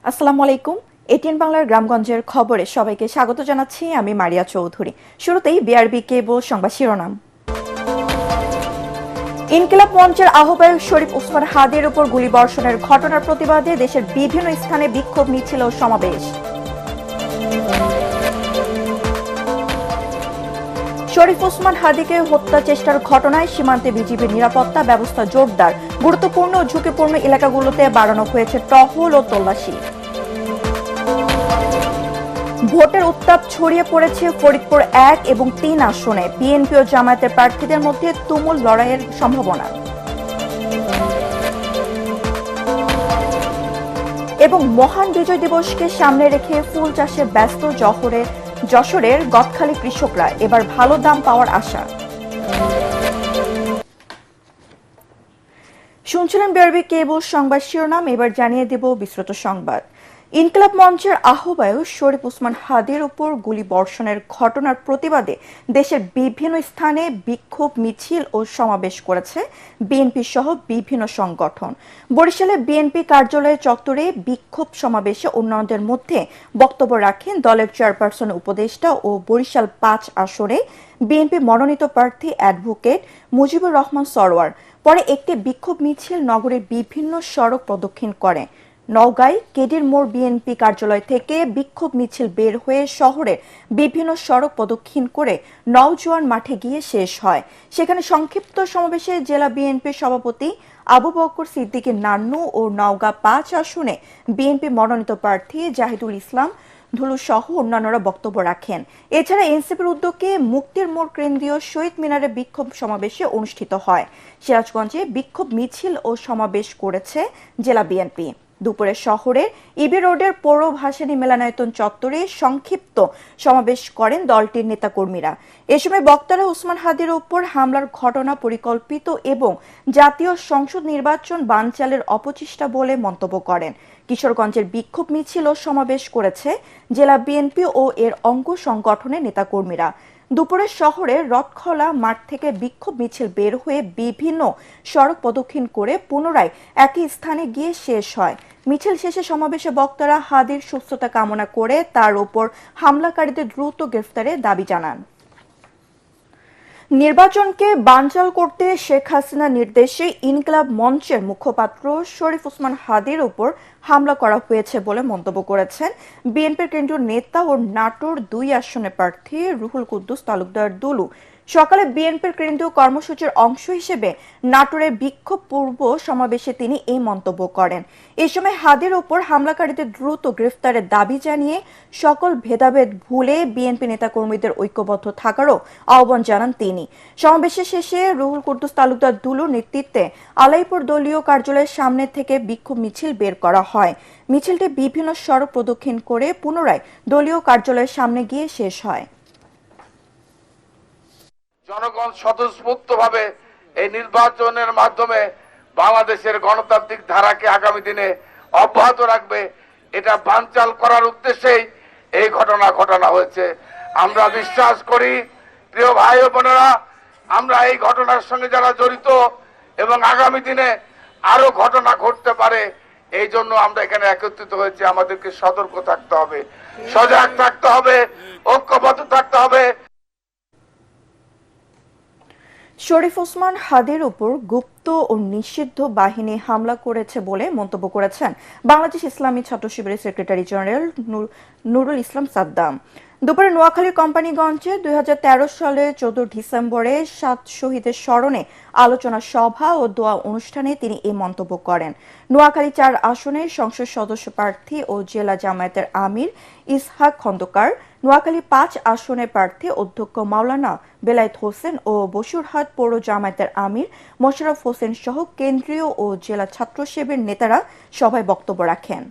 আসসালামু আলাইকুম। এটিএন বাংলার গ্রামগঞ্জের খবরে সবাইকে স্বাগত জানাচ্ছি। আমি মারিয়া চৌধুরী। শুরুতেই বিআরবি কেবল সংবাদ শিরোনাম। ইনকিলাব মঞ্চের আহ্বায়ক শরীফ ওসমান হাদির উপর গুলিবর্ষণের ঘটনার প্রতিবাদে দেশের বিভিন্ন স্থানে বিক্ষোভ মিছিল ও সমাবেশ। শরীফ ওসমান হাদিকে হত্যা চেষ্টার ঘটনায় সীমান্তে বিজিবির নিরাপত্তা ব্যবস্থা জোরদার। গুরুত্বপূর্ণ ও ঝুঁকিপূর্ণ এলাকাগুলোতে বাড়ানো হয়েছে টহল ও তল্লাশি। ভোটের উত্তাপ ছড়িয়ে পড়েছে ফরিদপুর 1 এবং 3 আসনে। বিএনপি ও জামায়াতের প্রার্থীদের মধ্যে তুমুল লড়াইয়ের সম্ভাবনা। এবং মহান বিজয় দিবসকে সামনে রেখে ফুল চাষে ব্যস্ত যশোরের গদখালি কৃষকরা। এবার ভালো দাম পাওয়ার আশা। শুনছিলেন বিআরবি কেবল সংবাদ শিরোনাম। এবার জানিয়ে দেব বিস্তৃত সংবাদ। ইনকিলাব মঞ্চের আহ্বায়ক শরীফ ওসমান হাদির উপর গুলিবর্ষণের ঘটনার প্রতিবাদে দেশের বিভিন্ন স্থানে বিক্ষোভ মিছিল ও সমাবেশ করেছে বিএনপি সহ বিভিন্ন সংগঠন। বরিশালে বিএনপি কার্যালয় চত্বরে বিক্ষোভ সমাবেশে অন্যান্যদের মধ্যে বক্তব্য রাখেন দলের চেয়ারপারসন উপদেষ্টা ও বরিশাল 5 আসনে বিএনপি মনোনীত প্রার্থী অ্যাডভোকেট মুজিবুর রহমান সরোয়ার। পরে একটি বিক্ষোভ মিছিল নগরের বিভিন্ন সড়ক প্রদক্ষিণ করে। নওগাঁয় কেডির মোড় বিএনপি কার্যালয় থেকে বিক্ষোভ মিছিল বের হয়ে শহরের বিভিন্ন সড়ক প্রদক্ষিণ করে নওজোয়ান মাঠে গিয়ে শেষ হয়। সেখানে সংক্ষিপ্ত সমাবেশে জেলা বিএনপির সভাপতি আবু বকর সিদ্দিকীর নান্নু ও নওগাঁ 5 আসনে বিএনপি মনোনীত প্রার্থী জাহিদুল ইসলাম ধুলু সহ অন্যান্যরা বক্তব্য রাখেন। এছাড়া এনসিপির উদ্যোগে মুক্তির মোড় কেন্দ্রীয় শহীদ মিনারে বিক্ষোভ সমাবেশে অনুষ্ঠিত হয়। সিরাজগঞ্জে বিক্ষোভ মিছিল ও সমাবেশ করেছে জেলা বিএনপি। দুপুরে শহরের ইবি রোডের পৌর ভাসানী মেলানায়তন চত্বরে সংক্ষিপ্ত সমাবেশ করেন দলটির নেতাকর্মীরা। এ সময় বক্তারা ওসমান হাদির উপর হামলার ঘটনা পরিকল্পিত এবং জাতীয় সংসদ নির্বাচন বানচালের অপচেষ্টা বলে মন্তব্য করেন। কিশোরগঞ্জের বিক্ষোভ মিছিল ও সমাবেশ করেছে জেলা বিএনপি ও এর অঙ্গ সংগঠনের নেতাকর্মীরা। দুপুরে শহরের রথখলা মাঠ থেকে বিক্ষোভ মিছিল বের হয়ে বিভিন্ন সড়ক প্রদক্ষিণ করে পুনরায় একই স্থানে গিয়ে শেষ হয়। মিছিল শেষে সমাবেশে বক্তারা হাদির সুস্থতা কামনা করে তার উপর হামলাকারীদের দ্রুত গ্রেফতারের দাবি জানান। নির্বাচনকে বানচাল করতে শেখ হাসিনার নির্দেশে ইনকিলাব মঞ্চের মুখপাত্র শরীফ ওসমান হাদির উপর হামলা করা হয়েছে বলে মন্তব্য করেছেন বিএনপির কেন্দ্রীয় নেতা ও নাটোর 2 আসনের প্রার্থী রুহুল কুদ্দুস তালুকদার দুলু। সকালে বিএনপির কেন্দ্রীয় কর্মসূচির অংশ হিসেবে নাটোরে বিক্ষোভ পূর্ব সমাবেশে তিনি এই মন্তব্য করেন। এই সময় হাদির উপর হামলাকারীদের দ্রুত গ্রেফতারের দাবি জানিয়ে সকল ভেদাভেদ ভুলে বিএনপি নেতাকর্মীদের ঐক্যবদ্ধ থাকারও আহ্বান জানান তিনি। সমাবেশের শেষে রুহুল কুদ্দুস তালুকদার দুলুর নেতৃত্বে আলাইপুর দলীয় কার্যালয়ের সামনে থেকে বিক্ষোভ মিছিল বের করা হয়। মিছিলটি বিভিন্ন সড়ক প্রদক্ষিণ করে পুনরায় দলীয় কার্যালয়ের সামনে গিয়ে শেষ হয়। জনগণ স্বতঃস্ফূর্তভাবে এই নির্বাচনের মাধ্যমে বাংলাদেশের গণতান্ত্রিক ধারাকে আগামী দিনে অব্যাহত রাখবে, এটা বানচাল করার উদ্দেশ্যেই এই ঘটনা ঘটানো হয়েছে। আমরা বিশ্বাস করি, প্রিয় ভাই ও বোনেরা, আমরা এই ঘটনার সঙ্গে যারা জড়িত এবং আগামী দিনে আরো ঘটনা ঘটতে পারে, এই জন্য আমরা এখানে একত্রিত হয়েছি। আমাদেরকে সতর্ক থাকতে হবে, সজাগ থাকতে হবে, ঐক্যবদ্ধ থাকতে হবে। শরীফ ওসমান হাদির উপর গুপ্ত ও নিষিদ্ধ বাহিনী হামলা করেছে বলে মন্তব্য করেছেন বাংলাদেশ ইসলামী ছাত্র শিবিরের সেক্রেটারি জেনারেল নুরুল ইসলাম সাদ্দাম। দুপুরে নোয়াখালীর কোম্পানিগঞ্জে 2013 সালে 14 ডিসেম্বরে 7 শহীদের স্মরণে আলোচনা সভা ও দোয়া অনুষ্ঠানে তিনি এই মন্তব্য করেন। নোয়াখালী 4 আসনের সংসদ সদস্য প্রার্থী ও জেলা জামায়াতের আমির ইসহাক খন্দকার, নোয়াখালী 5 আসনের প্রার্থী অধ্যক্ষ মাওলানা বেলায়েত হোসেন ও বসুরহাট পৌর জামায়াতের আমির মোশাররফ হোসেন সহ কেন্দ্রীয় ও জেলা ছাত্র শিবির নেতারা সভায় বক্তব্য রাখেন।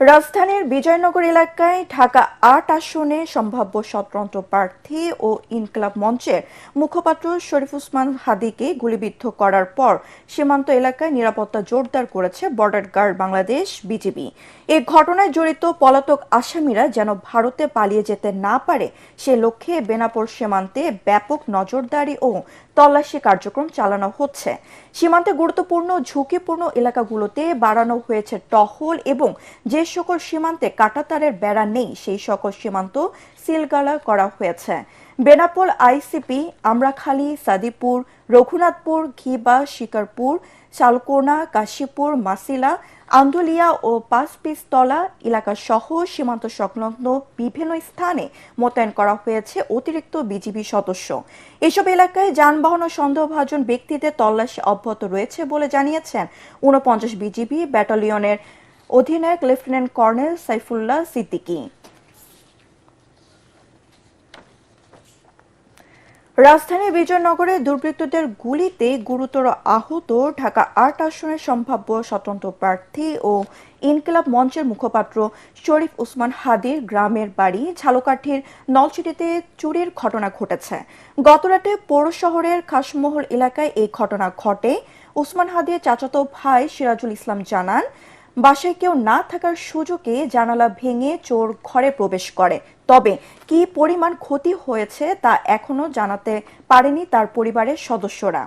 রাজধানীর বিজয়নগর এলাকায় ঢাকা 8 আসনে সম্ভাব্য স্বতন্ত্র প্রার্থী ও ইনকিলাব মঞ্চের মুখপাত্র শরীফ ওসমান হাদিকে গুলিবিদ্ধ করার পর সীমান্ত এলাকায় নিরাপত্তা জোরদার করেছে বর্ডার গার্ড বাংলাদেশ বিজিবি। এই ঘটনায় জড়িত পলাতক আসামিরা যেন ভারতে পালিয়ে যেতে না পারে সে লক্ষ্যে বেনাপোল সীমান্তে ব্যাপক নজরদারি ও তল্লাশি কার্যক্রম চালানো হচ্ছে। সীমান্তে গুরুত্বপূর্ণ ঝুঁকিপূর্ণ এলাকাগুলোতে বাড়ানো হয়েছে টহল এবং যে সকল সীমান্তে কাঁটাতারের বেড়া নেই সেই সকল সীমান্ত সিলগালা করা হয়েছে। বেনাপোল আইসিপি, আমরাখালী, সাদিপুর, রঘুনাথপুর, ঘিবা, শিকারপুর, শালকোনা, কাশীপুর, মাসিলা, আন্দুলিয়া ও পাঁচপিসতলা এলাকা সহ সীমান্ত সংলগ্ন বিভিন্ন স্থানে মোতায়েন করা হয়েছে অতিরিক্ত বিজিবি সদস্য। এসব এলাকায় যানবাহন ও সন্দেহভাজন ব্যক্তিদের তল্লাশি অব্যাহত রয়েছে বলে জানিয়েছেন ৪৯ বিজিবি ব্যাটালিয়নের অধিনায়ক লেফটেন্যান্ট কর্নেল সাইফুল্লাহ সিদ্দিকী। রাজধানী বিজয়নগরে দুর্বৃত্তদের গুলিতে গুরুতর আহত ঢাকা ৮ আসনের সম্ভাব্য স্বতন্ত্র প্রার্থী ও ইনকিলাব মঞ্চের মুখপাত্র শরীফ ওসমান হাদির গ্রামের বাড়ি ঝালকাঠির নলছিটিতে চুরির ঘটনা ঘটেছে। গতরাতে পৌর শহরের খাসমহল এলাকায় এই ঘটনা ঘটে। ওসমান হাদির চাচাতো ভাই সিরাজুল ইসলাম জানান, বাসায় কেউ না থাকার সুযোগে জানালা ভেঙে চোর ঘরে প্রবেশ করে। তবে কি পরিমাণ ক্ষতি হয়েছে তা এখনো জানাতে পারেনি তার পরিবারের সদস্যরা।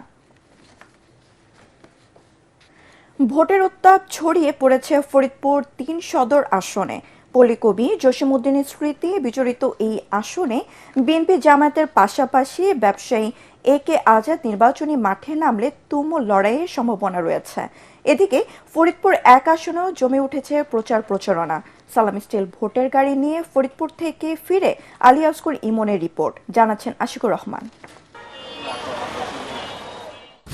ভোটের উত্তাপ ছড়িয়ে পড়েছে ফরিদপুর ৩ সদর আসনে। পল্লীকবি জসিমউদ্দিনের স্মৃতি বিজড়িত এই আসনে বিএনপি জামায়াতের পাশাপাশি ব্যবসায়ী একে আজাদ নির্বাচনী মাঠে নামলে তুমুল লড়াইয়ের সম্ভাবনা রয়েছে। এদিকে ফরিদপুর ১ আসনেও জমে উঠেছে প্রচার প্রচারণা। সালামি স্টিল ভোটের গাড়ি নিয়ে ফরিদপুর থেকে ফিরে আলী আসগর ইমনের রিপোর্ট, জানাচ্ছেন আশিকুর রহমান।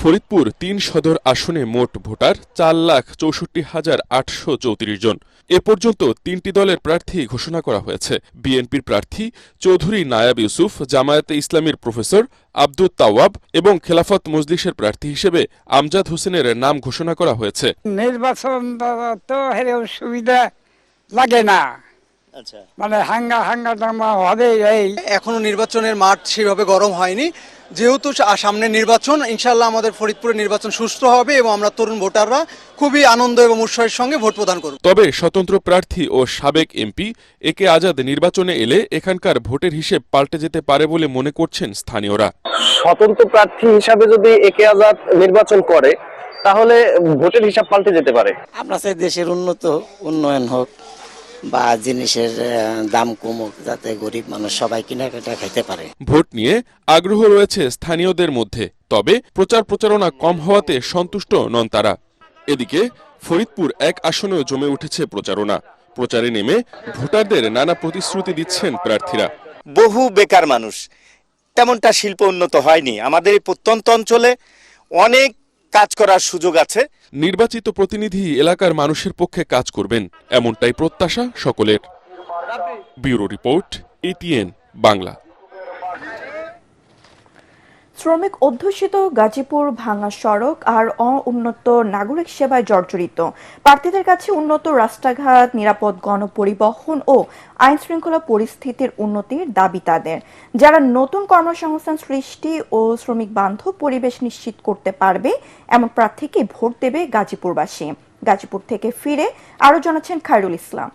ফরিদপুর ৩ সদর আসনে মোট ভোটার ৪,৬৪,৮৩৪ জন। এ পর্যন্ত ৩টি দলের প্রার্থী ঘোষণা করা হয়েছে। বিএনপির প্রার্থী চৌধুরী নায়াব ইউসুফ, জামায়াতে ইসলামীর প্রফেসর আব্দুত তাওয়াব এবং খেলাফত মজলিসের প্রার্থী হিসেবে আমজাদ হোসেনের নাম ঘোষণা করা হয়েছে। নির্বাচন তো সুবিধা লাগে না, আচ্ছা, মানে হাঙ্গামা হবে। এখনো নির্বাচনের মাঠ সেভাবে গরম হয়নি, যেহেতু সামনে নির্বাচন, ইনশাআল্লাহ আমাদের ফরিদপুরের নির্বাচন সুষ্ঠু হবে এবং আমরা তরুণ ভোটাররা খুবই আনন্দ এবং উৎসাহের সঙ্গে ভোট প্রদান করব। তবে স্বতন্ত্র প্রার্থী ও সাবেক এমপি একে আজাদ নির্বাচনে এলে এখানকার ভোটের হিসেব পাল্টে যেতে পারে বলে মনে করছেন স্থানীয়রা। স্বতন্ত্র প্রার্থী হিসাবে যদি একে আজাদ নির্বাচন করে তাহলে ভোটের হিসাব পাল্টে যেতে পারে। আমরা চাই দেশের উন্নয়ন হোক বা জিনিসের দাম কমুক, যাতে গরিব মানুষ সবাই কেনাকাটা খেতে পারে। ভোট নিয়ে আগ্রহ রয়েছে স্থানীয়দের মধ্যে, তবে প্রচার প্রচারণা কম হওয়াতে সন্তুষ্ট নন তারা। এদিকে ফরিদপুর ১ আসনেও জমে উঠেছে প্রচারণা। প্রচারে নেমে ভোটারদের নানা প্রতিশ্রুতি দিচ্ছেন প্রার্থীরা। বহু বেকার মানুষ, তেমনটা শিল্প উন্নত হয়নি। আমাদের এই প্রত্যন্ত অঞ্চলে অনেক কাজ করার সুযোগ আছে। নির্বাচিত প্রতিনিধি এলাকার মানুষের পক্ষে কাজ করবেন, এমনটাই প্রত্যাশা সকলের। Bureau report, ATN Bangla. শ্রমিক অধ্যুষিত গাজীপুর ভাঙা সড়ক আর উন্নত নাগরিক সেবায় জর্জরিত। প্রার্থীদের কাছে উন্নত রাস্তাঘাট, নিরাপদ গণপরিবহন ও আইন শৃঙ্খলা পরিস্থিতির উন্নতির দাবি তাদের। যারা নতুন কর্মসংস্থান সৃষ্টি ও শ্রমিক বান্ধব পরিবেশ নিশ্চিত করতে পারবে এমন প্রার্থীকে ভোট দেবে গাজীপুরবাসী। গাজীপুর থেকে ফিরে আরো জানাচ্ছেন খায়রুল ইসলাম।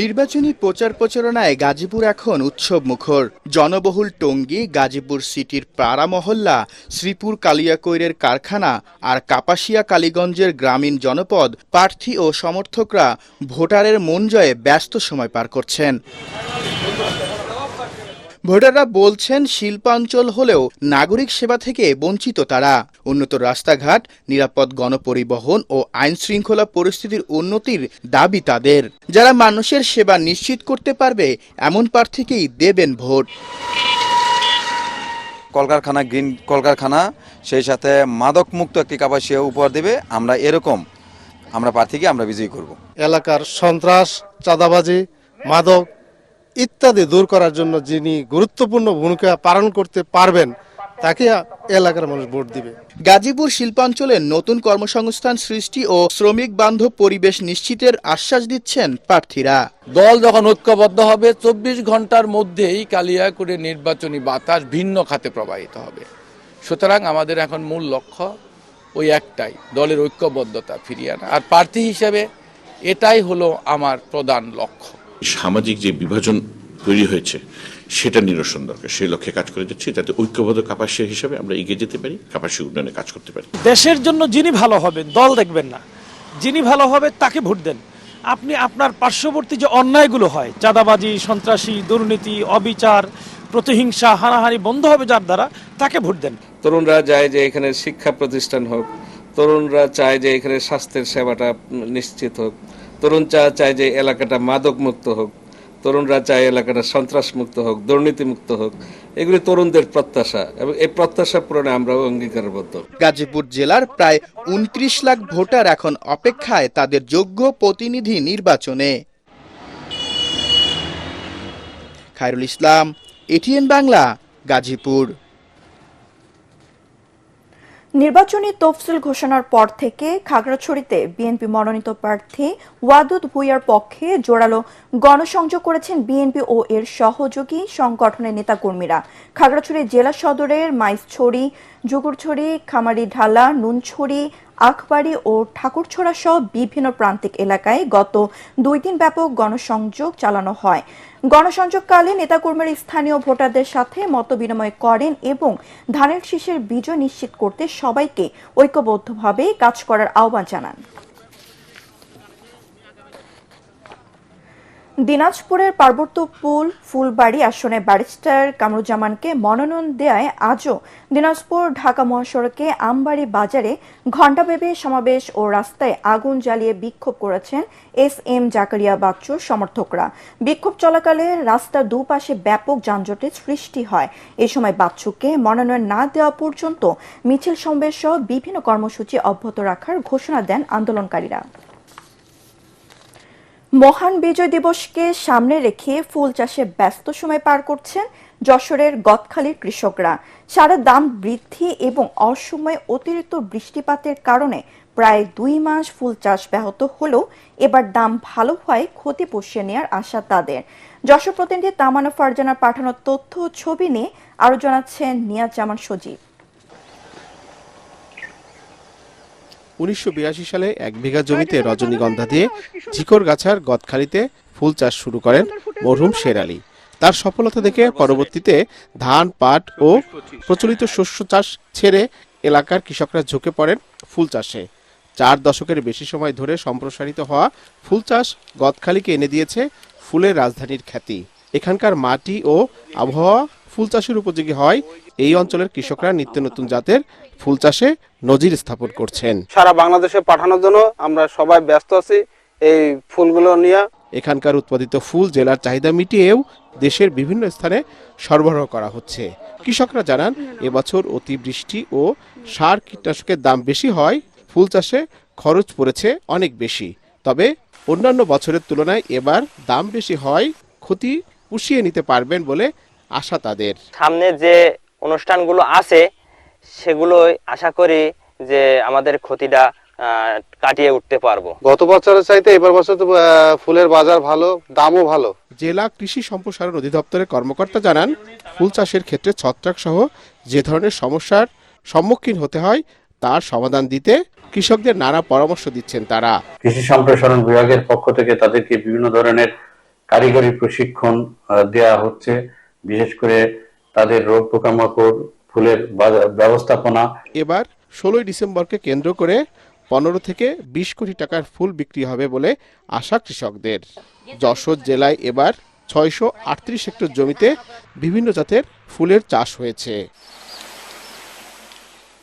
নির্বাচনী প্রচার প্রচারণায় গাজীপুর এখন উৎসব মুখর। জনবহুল টঙ্গী, গাজীপুর সিটির পাড়া মহল্লা, শ্রীপুর কালিয়াকৈরের কারখানা আর কাপাসিয়া কালীগঞ্জের গ্রামীণ জনপদ প্রার্থী ও সমর্থকরা ভোটারের মন জয়ে ব্যস্ত সময় পার করছেন। ভোটাররা বলছেন শিল্পাঞ্চল হলেও নাগরিক সেবা থেকে বঞ্চিত তারা। উন্নত রাস্তাঘাট, নিরাপদ গণপরিবহন ও আইন শৃঙ্খলা পরিস্থিতির উন্নতির দাবি তাদের। যারা মানুষের সেবা নিশ্চিত করতে পারবে এমন প্রার্থীকেই দেবেন ভোট। কলকারখানা, গ্রিন কলকারখানা, সেই সাথে মাদক মুক্ত একটি কাপাসিয়া উপহার দেবে। আমরা প্রার্থীকে আমরা বিজয়ী করব। এলাকার সন্ত্রাস, চাঁদাবাজি, মাদক ইত্যাদি দূর করার জন্য যিনি গুরুত্বপূর্ণ ভূমিকা পালন করতে পারবেন তাকে এলাকার মানুষ ভোট দিবে। গাজীপুর শিল্পাঞ্চলে নতুন কর্মসংস্থান সৃষ্টি ও শ্রমিক বান্ধব পরিবেশ নিশ্চিতের আশ্বাস দিচ্ছেন প্রার্থীরা। দল যখন ঐক্যবদ্ধ হবে ২৪ ঘন্টার মধ্যেই কালিয়াকৈরে নির্বাচনী বাতাস ভিন্ন খাতে প্রবাহিত হবে। সুতরাং আমাদের এখন মূল লক্ষ্য ওই একটাই, দলের ঐক্যবদ্ধতা ফিরিয়ে আনা। আর প্রার্থী হিসেবে এটাই হলো আমার প্রধান লক্ষ্য। সামাজিক যে বিভাজন তৈরি হয়েছে সেটা নিরসন দরকার। সেই লক্ষ্যে কাজ করে যাচ্ছি যাতে ঐক্যবদ্ধ কাপাসিয়া হিসেবে আমরা এগিয়ে যেতে পারি, কাপাসিয়া উন্নয়নে কাজ করতে পারি। দেশের জন্য যিনি ভালো হবেন দল দেখবেন না, যিনি ভালো হবে তাকে ভোট দেন। আপনি আপনার পার্শ্ববর্তী যে অন্যায়গুলো হয়, চাঁদাবাজি, সন্ত্রাসী, দুর্নীতি, অবিচার, প্রতিহিংসা, হানাহানি বন্ধ হবে যার দ্বারা, তাকে ভোট দেন। তরুণরা চায় যে এখানে শিক্ষা প্রতিষ্ঠান হোক, তরুণরা চায় যে এখানে স্বাস্থ্যের সেবাটা নিশ্চিত হোক, তরুণরা চায় যে এলাকাটা মাদক মুক্ত হোক, তরুণরা চায় এলাকাটা সন্ত্রাস মুক্ত হোক, দুর্নীতি মুক্ত হোক। এগুলি তরুণদের প্রত্যাশা এবং এই প্রত্যাশা পূরণে আমরাও অঙ্গীকারবদ্ধ। গাজীপুর জেলার প্রায় ২৯ লাখ ভোটার এখন অপেক্ষায় তাদের যোগ্য প্রতিনিধি নির্বাচনে। খায়রুল ইসলাম, এটিএন বাংলা, গাজীপুর। নির্বাচনী তফসিল ঘোষণার পর থেকে খাগড়াছড়িতে বিএনপি মনোনীত প্রার্থী ওয়াদুদ ভূঁইয়ার পক্ষে জোরালো গণসংযোগ করেছেন বিএনপি ও এর সহযোগী সংগঠনের নেতাকর্মীরা। খাগড়াছড়ি জেলা সদরের মাইজছড়ি, জুগুরছড়ি, খামারিঢালা, নুনছড়ি, আখবাড়ি ও ঠাকুরছড়া সহ বিভিন্ন প্রান্তিক এলাকায় গত 2 দিন ব্যাপক গণসংযোগ চালানো হয়। গণসংযোগকালে নেতাকর্মীরা স্থানীয় ভোটারদের সাথে মতবিনিময় করেন এবং ধানের শীষের বিজয় নিশ্চিত করতে সবাইকে ঐক্যবদ্ধভাবে কাজ করার আহ্বান জানান। দিনাজপুরের পার্বত্যপুল ফুলবাড়ি আসনে ব্যারিস্টার কামরুজ্জামানকে মনোনয়ন দেয়ায় আজও দিনাজপুর ঢাকা মহাসড়কে আমবাড়ি বাজারে ঘণ্টাব্যাপী সমাবেশ ও রাস্তায় আগুন জ্বালিয়ে বিক্ষোভ করেছেন এস.এম. জাকারিয়া বাচ্চুর সমর্থকরা। বিক্ষোভ চলাকালে রাস্তার দুপাশে ব্যাপক যানজটের সৃষ্টি হয়। এ সময় বাচ্চুকে মনোনয়ন না দেওয়া পর্যন্ত মিছিল সমাবেশ সহ বিভিন্ন কর্মসূচি অব্যাহত রাখার ঘোষণা দেন আন্দোলনকারীরা। মহান বিজয় দিবসকে সামনে রেখে ফুল চাষে ব্যস্ত সময় পার করছেন যশোরের গদখালির কৃষকরা। সারের দাম বৃদ্ধি এবং অসময়ে অতিরিক্ত বৃষ্টিপাতের কারণে প্রায় 2 মাস ফুল চাষ ব্যাহত হলেও এবার দাম ভালো হওয়ায় ক্ষতি পুষিয়ে নেওয়ার আশা তাদের। যশোর প্রতিনিধি তামান্না ফারজানার পাঠানো তথ্য ছবি নিয়ে আরো জানাচ্ছেন নিয়াজ জামান সজীব। 1982 সালে 1 বিঘা জমিতে রজনীগন্ধা দিয়ে ঝিকরগাছার গদখালিতে ফুল চাষ শুরু করেন মরহুম শের আলী। তার সফলতা দেখে পরবর্তীতে ধান, পাট ও প্রচলিত শস্য চাষ ছেড়ে এলাকার কৃষকরা ঝুঁকে পড়েন ফুল চাষে। 4 দশকের বেশি সময় ধরে সম্প্রসারিত হওয়া ফুল চাষ গদখালিকে এনে দিয়েছে ফুলের রাজধানীর খ্যাতি। এখানকার মাটি ও আবহাওয়া ফুল চাষের উপযোগী হয় এই অঞ্চলের কৃষকরা নিত্য নতুন জাতের ফুল চাষে নজির স্থাপন করছেন। সারা বাংলাদেশে পাঠানোর জন্য আমরা সবাই ব্যস্ত আছি এই ফুলগুলো নিয়ে। এখানকার উৎপাদিত ফুল জেলার চাহিদা মিটিয়েও দেশের বিভিন্ন স্থানে সরবরাহ করা হচ্ছে। কৃষকরা জানান, এবছর অতিবৃষ্টি ও সার কীটনাশকের দাম বেশি হয় ফুল চাষে খরচ পড়েছে অনেক বেশি। তবে অন্যান্য বছরের তুলনায় এবার দাম বেশি হয় ক্ষতি পুষিয়ে নিতে পারবেন বলে আশা তাদের। সামনে যে অনুষ্ঠানগুলো আছে সেগুলো আশা করি যে আমাদের ক্ষতিটা কাটিয়ে উঠতে পারবো। গত বছরের চাইতে এবার বছর তো ফুলের বাজার ভালো, দামও ভালো। জেলা কৃষি সম্প্রসারণ অধিদপ্তরের কর্মকর্তা জানান, ফুল চাষের ক্ষেত্রে ছত্রাক সহ যে ধরনের সমস্যার সম্মুখীন হতে হয় তার সমাধান দিতে কৃষকদের নানা পরামর্শ দিচ্ছেন তারা। কৃষি সম্প্রসারণ বিভাগের পক্ষ থেকে তাদেরকে বিভিন্ন ধরনের কারিগরি প্রশিক্ষণ দেয়া হচ্ছে, বিশেষ করে তাদের রোগ পোকামাকড়, ফুলের ব্যবস্থাপনা। এবার 16 ডিসেম্বরকে কেন্দ্র করে 15 থেকে 20 কোটি টাকার ফুল বিক্রি হবে বলে আশা কৃষকদের। যশোর জেলায় এবার 638 হেক্টর জমিতে বিভিন্ন জাতের ফুলের চাষ হয়েছে।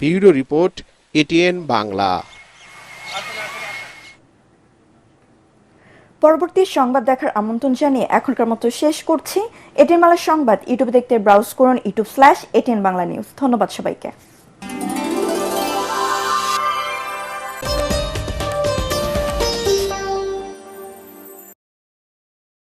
Bureau report, ATN Bangla. পরবর্তী সংবাদ দেখার আমন্ত্রণ জানিয়ে এখনকার মতো শেষ করছি। এটিএন বাংলা সংবাদ ইউটিউবে দেখতে ব্রাউজ করুন youtube/ATN Bangla News। ধন্যবাদ সবাইকে।